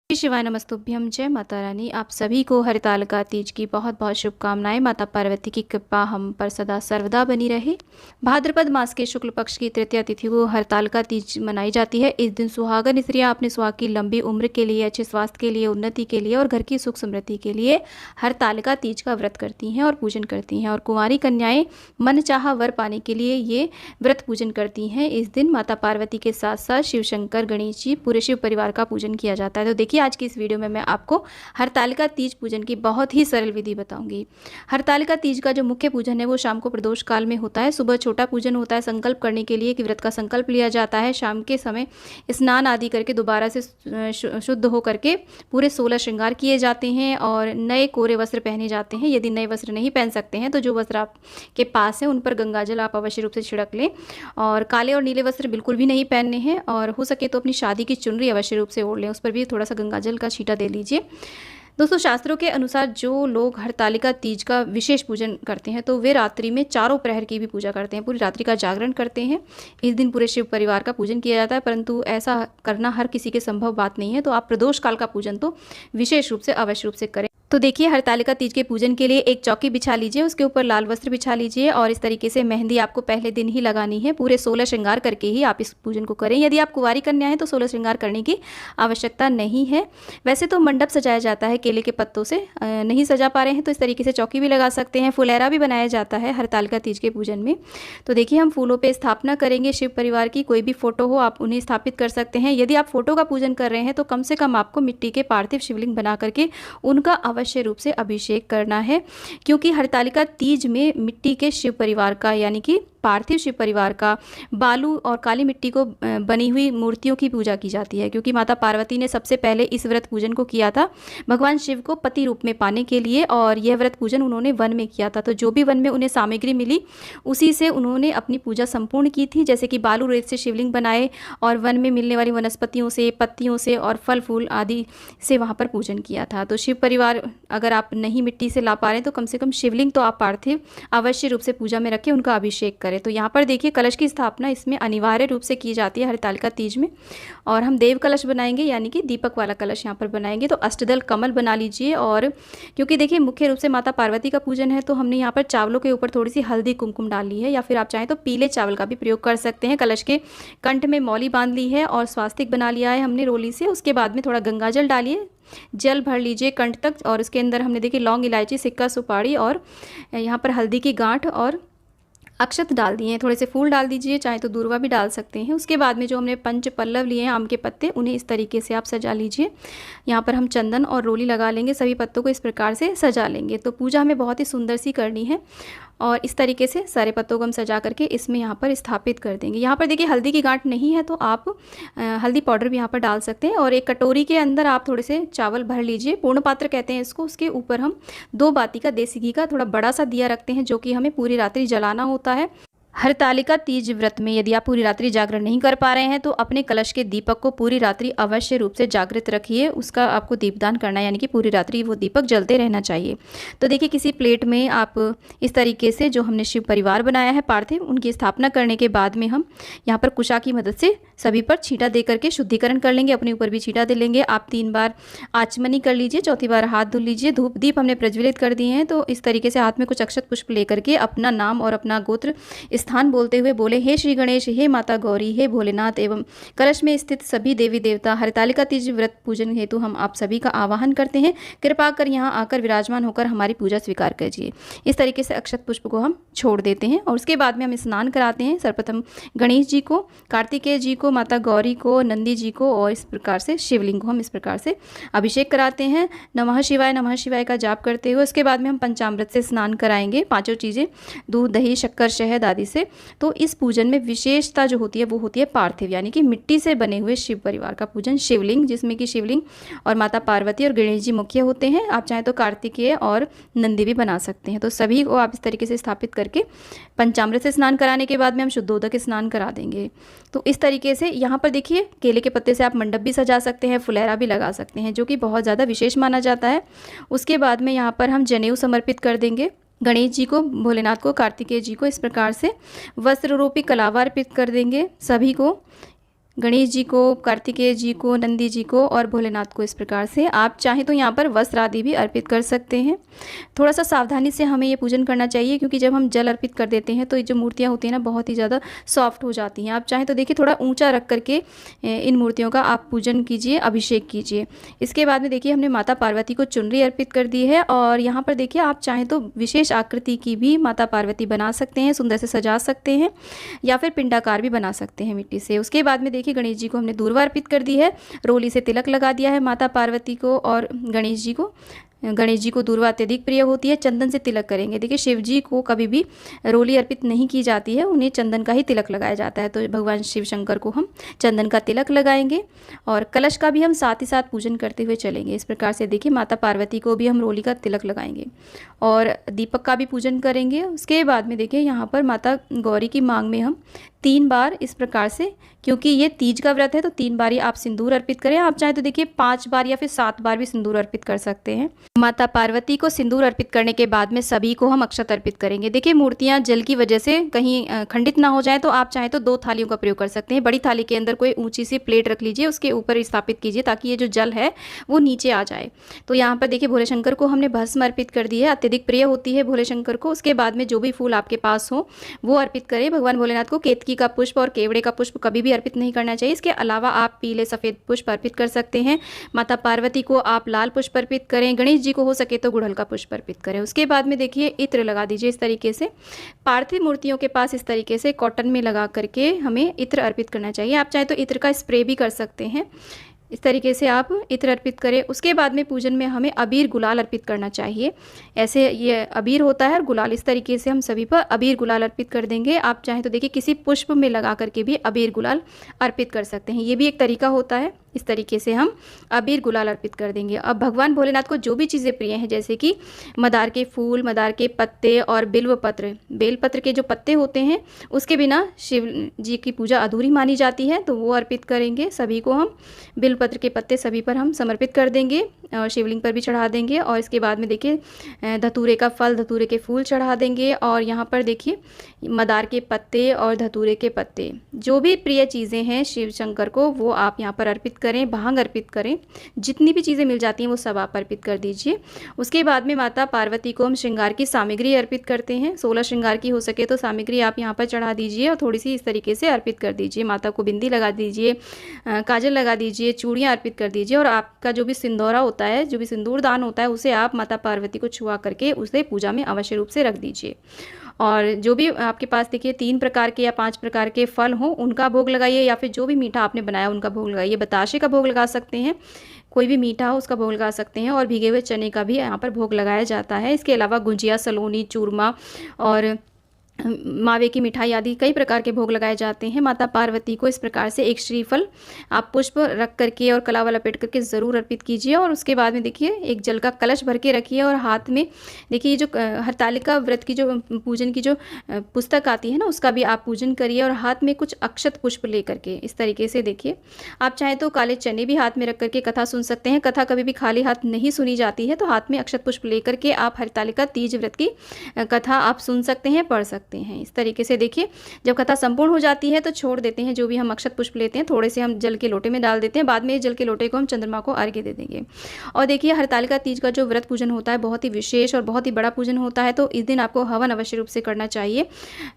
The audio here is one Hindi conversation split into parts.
शिवाय नमस्तुभ्यम। जय माता रानी। आप सभी को हरितालिका तीज की बहुत बहुत शुभकामनाएं। माता पार्वती की कृपा हम पर सदा सर्वदा बनी रहे। भाद्रपद मास के शुक्ल पक्ष की तृतीया तिथि को हरितालिका तीज मनाई जाती है। इस दिन सुहागन स्त्रियां अपने सुहाग की लंबी उम्र के लिए, अच्छे स्वास्थ्य के लिए, उन्नति के लिए और घर की सुख समृद्धि के लिए हरितालिका तीज का व्रत करती हैं और पूजन करती हैं। और कुंवारी कन्याएं मनचाहा वर पाने के लिए ये व्रत पूजन करती हैं। इस दिन माता पार्वती के साथ साथ शिव शंकर, गणेश जी, पूरे शिव परिवार का पूजन किया जाता है। तो देखिए, आज की इस वीडियो में मैं आपको हरितालिका तीज पूजन की बहुत ही सरल विधि बताऊंगी। हरितालिका तीज का जो मुख्य पूजन है वो शाम को प्रदोष काल में होता है। सुबह छोटा पूजन होता है संकल्प करने के लिए कि व्रत का संकल्प लिया जाता है। शाम के समय स्नान आदि करके दोबारा से शुद्ध हो करके पूरे 16 श्रृंगार किए जाते हैं और नए कोरे वस्त्र पहने जाते हैं। यदि नए वस्त्र नहीं पहन सकते हैं तो जो वस्त्र आपके पास है उन पर गंगाजल आप अवश्य रूप से छिड़क लें। और काले और नीले वस्त्र बिल्कुल भी नहीं पहनने हैं और हो सके तो अपनी शादी की चुनरी अवश्य रूप से ओढ़ लें, उस पर भी थोड़ा सा गंगाजल का छींटा दे लीजिए। दोस्तों, शास्त्रों के अनुसार जो लोग हरितालिका तीज का विशेष पूजन करते हैं तो वे रात्रि में चारों प्रहर की भी पूजा करते हैं, पूरी रात्रि का जागरण करते हैं। इस दिन पूरे शिव परिवार का पूजन किया जाता है, परंतु ऐसा करना हर किसी के संभव बात नहीं है। तो आप प्रदोष काल का पूजन तो विशेष रूप से अवश्य रूप से करें। तो देखिए, हरितालिका तीज के पूजन के लिए एक चौकी बिछा लीजिए, उसके ऊपर लाल वस्त्र बिछा लीजिए और इस तरीके से मेहंदी आपको पहले दिन ही लगानी है। पूरे 16 श्रृंगार करके ही आप इस पूजन को करें। यदि आप कुंवारी कन्या हैं तो 16 श्रृंगार करने की आवश्यकता नहीं है। वैसे तो मंडप सजाया जाता है केले के पत्तों से, नहीं सजा पा रहे हैं तो इस तरीके से चौकी भी लगा सकते हैं। फुलैरा भी बनाया जाता है हरितालिका तीज के पूजन में। तो देखिए, हम फूलों पर स्थापना करेंगे शिव परिवार की। कोई भी फोटो हो आप उन्हें स्थापित कर सकते हैं। यदि आप फोटो का पूजन कर रहे हैं तो कम से कम आपको मिट्टी के पार्थिव शिवलिंग बना करके उनका अवश्य रूप से अभिषेक करना है, क्योंकि हरितालिका तीज में मिट्टी के शिव परिवार का यानी कि पार्थिव शिव परिवार का बालू और काली मिट्टी को बनी हुई मूर्तियों की पूजा की जाती है। क्योंकि माता पार्वती ने सबसे पहले इस व्रत पूजन को किया था भगवान शिव को पति रूप में पाने के लिए, और यह व्रत पूजन उन्होंने वन में किया था। तो जो भी वन में उन्हें सामग्री मिली उसी से उन्होंने अपनी पूजा संपूर्ण की थी। जैसे कि बालू रेत से शिवलिंग बनाए और वन में मिलने वाली वनस्पतियों से, पत्तियों से और फल फूल आदि से वहाँ पर पूजन किया था। तो शिव परिवार अगर आप नहीं मिट्टी से ला पा रहे हैं तो कम से कम शिवलिंग तो आप पार्थिव अवश्य रूप से पूजा में रखें, उनका अभिषेक करें। तो यहाँ पर देखिए, कलश की स्थापना इसमें अनिवार्य रूप से की जाती है हरितालिका तीज में। और हम देव कलश बनाएंगे यानी कि दीपक वाला कलश यहाँ पर बनाएंगे। तो अष्टदल कमल बना लीजिए। और क्योंकि देखिए, मुख्य रूप से माता पार्वती का पूजन है तो हमने यहाँ पर चावलों के ऊपर थोड़ी सी हल्दी कुमकुम डाल ली है, या फिर आप चाहें तो पीले चावल का भी प्रयोग कर सकते हैं। कलश के कंठ में मौली बांध ली है और स्वास्तिक बना लिया है हमने रोली से। उसके बाद में थोड़ा गंगाजल डालिए, जल भर लीजिए कंठ तक, और उसके अंदर हमने देखिए लौंग, इलायची, सिक्का, सुपारी और यहाँ पर हल्दी की गांठ और अक्षत डाल दिए हैं। थोड़े से फूल डाल दीजिए, चाहे तो दूर्वा भी डाल सकते हैं। उसके बाद में जो हमने पंच पल्लव लिए हैं आम के पत्ते, उन्हें इस तरीके से आप सजा लीजिए। यहाँ पर हम चंदन और रोली लगा लेंगे, सभी पत्तों को इस प्रकार से सजा लेंगे। तो पूजा हमें बहुत ही सुंदर सी करनी है और इस तरीके से सारे पत्तों को हम सजा करके इसमें यहाँ पर स्थापित कर देंगे। यहाँ पर देखिए, हल्दी की गांठ नहीं है तो आप हल्दी पाउडर भी यहाँ पर डाल सकते हैं। और एक कटोरी के अंदर आप थोड़े से चावल भर लीजिए, पूर्ण पात्र कहते हैं इसको। उसके ऊपर हम 2 बाती का देसी घी का थोड़ा बड़ा सा दिया रखते हैं, जो कि हमें पूरी रात्रि जलाना होता है। हरितालिका तीज व्रत में यदि आप पूरी रात्रि जागरण नहीं कर पा रहे हैं तो अपने कलश के दीपक को पूरी रात्रि अवश्य रूप से जागृत रखिए। उसका आपको दीपदान करना है, यानी कि पूरी रात्रि वो दीपक जलते रहना चाहिए। तो देखिए, किसी प्लेट में आप इस तरीके से जो हमने शिव परिवार बनाया है पार्थिव, उनकी स्थापना करने के बाद में हम यहाँ पर कुशा की मदद से सभी पर छींटा दे करके शुद्धिकरण कर लेंगे। अपने ऊपर भी छींटा दे लेंगे। आप 3 बार आचमनी कर लीजिए, चौथी बार हाथ धुल लीजिए। धूप दीप हमने प्रज्वलित कर दिए हैं। तो इस तरीके से हाथ में कुछ अक्षत पुष्प लेकर के अपना नाम और अपना गोत्र स्थान बोलते हुए बोले, हे श्री गणेश, हे माता गौरी, हे भोलेनाथ एवं कलश में स्थित सभी देवी देवता, हरितालिका तीज व्रत पूजन हेतु हम आप सभी का आवाहन करते हैं। कृपा कर यहाँ आकर विराजमान होकर हमारी पूजा स्वीकार कीजिए। इस तरीके से अक्षत पुष्प को हम छोड़ देते हैं और उसके बाद में हम स्नान कराते हैं। सर्वप्रथम गणेश जी को, कार्तिकेय जी को, माता गौरी को, नंदी जी को और इस प्रकार से शिवलिंग को हम इस प्रकार से अभिषेक कराते हैं नमः शिवाय का जाप करते हुए। उसके बाद में हम पंचामृत से स्नान कराएंगे, 5 चीज़ें, दूध, दही, शक्कर, शहद आदि से। तो इस पूजन में विशेषता जो होती है वो होती है पार्थिव, यानी कि मिट्टी से बने हुए शिव परिवार का पूजन। शिवलिंग, जिसमें कि शिवलिंग और माता पार्वती और गणेश जी मुख्य होते हैं। आप चाहें तो कार्तिकेय और नंदी भी बना सकते हैं। तो सभी को आप इस तरीके से स्थापित करके पंचामृत से स्नान कराने के बाद में हम शुद्धोदक स्नान करा देंगे। तो इस तरीके से यहाँ पर देखिए, केले के पत्ते से आप मंडप भी सजा सकते हैं, फुलैरा भी लगा सकते हैं, जो कि बहुत ज़्यादा विशेष माना जाता है। उसके बाद में यहाँ पर हम जनेऊ समर्पित कर देंगे। गणेश जी को, भोलेनाथ को, कार्तिकेय जी को इस प्रकार से वस्त्र रूपी कलावा अर्पित कर देंगे सभी को, गणेश जी को, कार्तिकेय जी को, नंदी जी को और भोलेनाथ को। इस प्रकार से आप चाहें तो यहाँ पर वस्त्र आदि भी अर्पित कर सकते हैं। थोड़ा सा सावधानी से हमें ये पूजन करना चाहिए, क्योंकि जब हम जल अर्पित कर देते हैं तो ये जो मूर्तियाँ होती हैं ना, बहुत ही ज़्यादा सॉफ्ट हो जाती हैं। आप चाहें तो देखिए थोड़ा ऊंचा रख करके इन मूर्तियों का आप पूजन कीजिए, अभिषेक कीजिए। इसके बाद में देखिए हमने माता पार्वती को चुनरी अर्पित कर दी है, और यहाँ पर देखिए आप चाहें तो विशेष आकृति की भी माता पार्वती बना सकते हैं, सुंदर से सजा सकते हैं, या फिर पिंडाकार भी बना सकते हैं मिट्टी से। उसके बाद में देखिए गणेश जी को हमने दूर्वा अर्पित कर दी है, रोली से तिलक लगा दिया है माता पार्वती को और गणेश जी को। गणेश जी को दूर्वा अत्यधिक प्रिय होती है, चंदन से तिलक करेंगे। देखिए शिव जी को कभी भी रोली अर्पित नहीं की जाती है, उन्हें चंदन का ही तिलक लगाया जाता है। तो भगवान शिव शंकर को हम चंदन का तिलक लगाएंगे, और कलश का भी हम साथ ही साथ पूजन करते हुए चलेंगे। इस प्रकार से देखिए माता पार्वती को भी हम रोली का तिलक लगाएंगे और दीपक का भी पूजन करेंगे। उसके बाद में देखिए यहाँ पर माता गौरी की मांग में हम 3 बार इस प्रकार से, क्योंकि ये तीज का व्रत है तो 3 बार ही आप सिंदूर अर्पित करें। आप चाहें तो देखिए 5 बार या फिर 7 बार भी सिंदूर अर्पित कर सकते हैं। माता पार्वती को सिंदूर अर्पित करने के बाद में सभी को हम अक्षत अर्पित करेंगे। देखिए मूर्तियां जल की वजह से कहीं खंडित ना हो जाए, तो आप चाहें तो 2 थालियों का प्रयोग कर सकते हैं। बड़ी थाली के अंदर कोई ऊंची सी प्लेट रख लीजिए, उसके ऊपर स्थापित कीजिए ताकि ये जो जल है वो नीचे आ जाए। तो यहाँ पर देखिए भोले शंकर को हमने भस्म अर्पित कर दी है, अत्यधिक प्रिय होती है भोले शंकर को। उसके बाद में जो भी फूल आपके पास हो वो अर्पित करें भगवान भोलेनाथ को। केतकी का पुष्प और केवड़े का पुष्प कभी भी अर्पित नहीं करना चाहिए। इसके अलावा आप पीले सफ़ेद पुष्प अर्पित कर सकते हैं। माता पार्वती को आप लाल पुष्प अर्पित करें, गणेश जी को हो सके तो गुड़हल का पुष्प अर्पित करें। उसके बाद में देखिए इत्र लगा दीजिए इस तरीके से। पार्थिव मूर्तियों के पास इस तरीके से कॉटन में लगा करके हमें इत्र अर्पित करना चाहिए। आप चाहे तो इत्र का स्प्रे भी कर सकते हैं। इस तरीके से आप इत्र अर्पित करें। उसके बाद में पूजन में हमें अबीर गुलाल अर्पित करना चाहिए। ऐसे ये अबीर होता है और गुलाल, इस तरीके से हम सभी पर अबीर गुलाल अर्पित कर देंगे। आप चाहें तो देखिए किसी पुष्प में लगा करके भी अबीर गुलाल अर्पित कर सकते हैं, ये भी एक तरीका होता है। इस तरीके से हम अबीर गुलाल अर्पित कर देंगे। अब भगवान भोलेनाथ को जो भी चीज़ें प्रिय हैं, जैसे कि मदार के फूल, मदार के पत्ते और बिल्व पत्र, बेलपत्र के जो पत्ते होते हैं उसके बिना शिव जी की पूजा अधूरी मानी जाती है, तो वो अर्पित करेंगे सभी को हम। बिल्वपत्र के पत्ते सभी पर हम समर्पित कर देंगे और शिवलिंग पर भी चढ़ा देंगे। और इसके बाद में देखिए धतूरे का फल, धतूरे के फूल चढ़ा देंगे। और यहाँ पर देखिए मदार के पत्ते और धतूरे के पत्ते, जो भी प्रिय चीज़ें हैं शिव शंकर को, वो आप यहाँ पर अर्पित करें। भांग अर्पित करें, जितनी भी चीज़ें मिल जाती हैं वो सब आप अर्पित कर दीजिए। उसके बाद में माता पार्वती को हम श्रृंगार की सामग्री अर्पित करते हैं। 16 श्रृंगार की हो सके तो सामग्री आप यहाँ पर चढ़ा दीजिए और थोड़ी सी इस तरीके से अर्पित कर दीजिए। माता को बिंदी लगा दीजिए, काजल लगा दीजिए, चूड़ियाँ अर्पित कर दीजिए। और आपका जो भी सिंदूरा होता है, जो भी सिंदूर दान होता है, उसे आप माता पार्वती को छुआ करके उसे पूजा में अवश्य रूप से रख दीजिए। और जो भी आपके पास देखिए 3 प्रकार के या 5 प्रकार के फल हों उनका भोग लगाइए, या फिर जो भी मीठा आपने बनाया उनका भोग लगाइए। बताशे का भोग लगा सकते हैं, कोई भी मीठा हो उसका भोग लगा सकते हैं, और भीगे हुए चने का भी यहाँ पर भोग लगाया जाता है। इसके अलावा गुजिया, सलोनी, चूरमा और मावे की मिठाई आदि कई प्रकार के भोग लगाए जाते हैं। माता पार्वती को इस प्रकार से एक श्रीफल आप पुष्प रख करके और कलावा लपेट करके ज़रूर अर्पित कीजिए। और उसके बाद में देखिए एक जल का कलश भर के रखिए, और हाथ में देखिए ये जो हरतालिका व्रत की जो पूजन की जो पुस्तक आती है ना, उसका भी आप पूजन करिए। और हाथ में कुछ अक्षत पुष्प ले करके इस तरीके से देखिए, आप चाहें तो काले चने भी हाथ में रख करके कथा सुन सकते हैं। कथा कभी भी खाली हाथ नहीं सुनी जाती है, तो हाथ में अक्षत पुष्प ले करके आप हरतालिका तीज व्रत की कथा आप सुन सकते हैं, पढ़ सकते हैं। इस तरीके से देखिए जब कथा संपूर्ण हो जाती है तो छोड़ देते हैं, जो भी हम अक्षत पुष्प लेते हैं थोड़े से हम जल के लोटे में डाल देते हैं। बाद में जल के लोटे को हम चंद्रमा को अर्घ्य दे देंगे। और देखिए हरतालिका तीज का जो व्रत पूजन होता है बहुत ही विशेष और बहुत ही बड़ा पूजन होता है, तो इस दिन आपको हवन अवश्य रूप से करना चाहिए।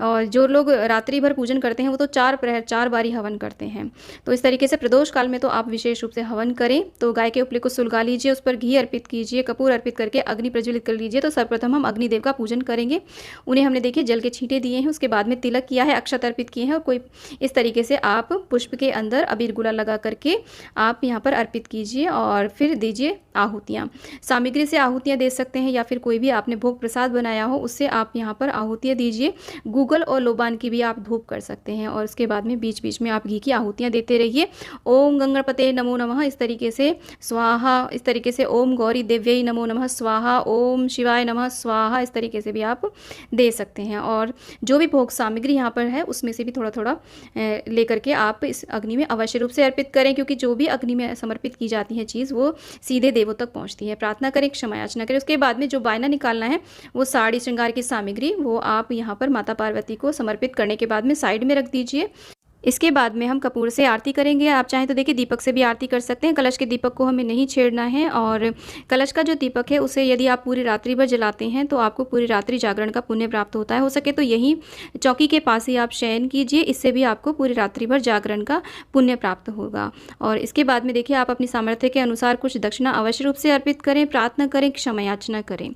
और जो लोग रात्रि भर पूजन करते हैं वो तो 4 प्रहर 4 बार ही हवन करते हैं। तो इस तरीके से प्रदोष काल में तो आप विशेष रूप से हवन करें। तो गाय के उपले को सुलगा लीजिए, उस पर घी अर्पित कीजिए, कपूर अर्पित करके अग्नि प्रज्वलित कर लीजिए। तो सर्वप्रथम हम अग्निदेव का पूजन करेंगे। उन्हें हमने देखिए जल के छींटे दिए हैं, उसके बाद में तिलक किया है, अक्षत अर्पित किए हैं। और कोई इस तरीके से आप पुष्प के अंदर अबीर गुलाल लगा करके आप यहाँ पर अर्पित कीजिए और फिर दीजिए आहुतियाँ। सामग्री से आहुतियाँ दे सकते हैं, या फिर कोई भी आपने भोग प्रसाद बनाया हो उससे आप यहाँ पर आहुतियाँ दीजिए। गूगल और लोबान की भी आप धूप कर सकते हैं। और उसके बाद में बीच बीच में आप घी की आहुतियाँ देते रहिए। ओम गंगणपते नमो नमः इस तरीके से स्वाहा, इस तरीके से ओम गौरी देव्यै नमो नमः स्वाहा, ओम शिवाय नमः स्वाहा, इस तरीके से भी आप दे सकते हैं। और और जो भी भोग सामग्री यहाँ पर है उसमें से भी थोड़ा थोड़ा लेकर के आप इस अग्नि में अवश्य रूप से अर्पित करें, क्योंकि जो भी अग्नि में समर्पित की जाती है चीज़ वो सीधे देवों तक पहुँचती है। प्रार्थना करें, क्षमा याचना करें। उसके बाद में जो बायना निकालना है वो साड़ी श्रृंगार की सामग्री वो आप यहाँ पर माता पार्वती को समर्पित करने के बाद में साइड में रख दीजिए। इसके बाद में हम कपूर से आरती करेंगे। आप चाहें तो देखिए दीपक से भी आरती कर सकते हैं। कलश के दीपक को हमें नहीं छेड़ना है, और कलश का जो दीपक है उसे यदि आप पूरी रात्रि भर जलाते हैं तो आपको पूरी रात्रि जागरण का पुण्य प्राप्त होता है। हो सके तो यहीं चौकी के पास ही आप शयन कीजिए, इससे भी आपको पूरी रात्रि भर जागरण का पुण्य प्राप्त होगा। और इसके बाद में देखिए आप अपनी सामर्थ्य के अनुसार कुछ दक्षिणा अवश्य रूप से अर्पित करें, प्रार्थना करें, क्षमा याचना करें।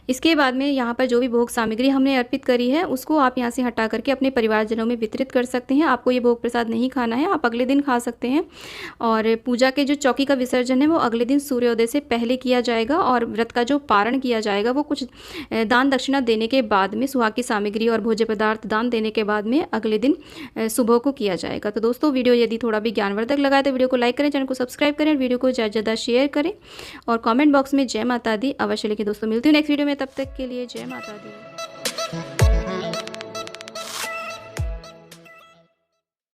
इसके बाद में यहाँ पर जो भी भोग सामग्री हमने अर्पित करी है उसको आप यहाँ से हटा करके अपने परिवारजनों में वितरित कर सकते हैं। आपको ये भोग प्रसाद नहीं खाना है, आप अगले दिन खा सकते हैं। और पूजा के जो चौकी का विसर्जन है वो अगले दिन सूर्योदय से पहले किया जाएगा, और व्रत का जो पारण किया जाएगा वो कुछ दान दक्षिणा देने के बाद में, सुहाग की सामग्री और भोज्य पदार्थ दान देने के बाद में अगले दिन सुबह को किया जाएगा। तो दोस्तों वीडियो यदि थोड़ा भी ज्ञानवर्धक लगा है तो वीडियो को लाइक करें, चैनल को सब्सक्राइब करें, वीडियो को ज़्यादा ज़्यादा शेयर करें और कॉमेंट बॉक्स में जय माता दी अवश्य लिखें। दोस्तों मिलती हूँ नेक्स्ट वीडियो में, तब तक के लिए जय माता दी।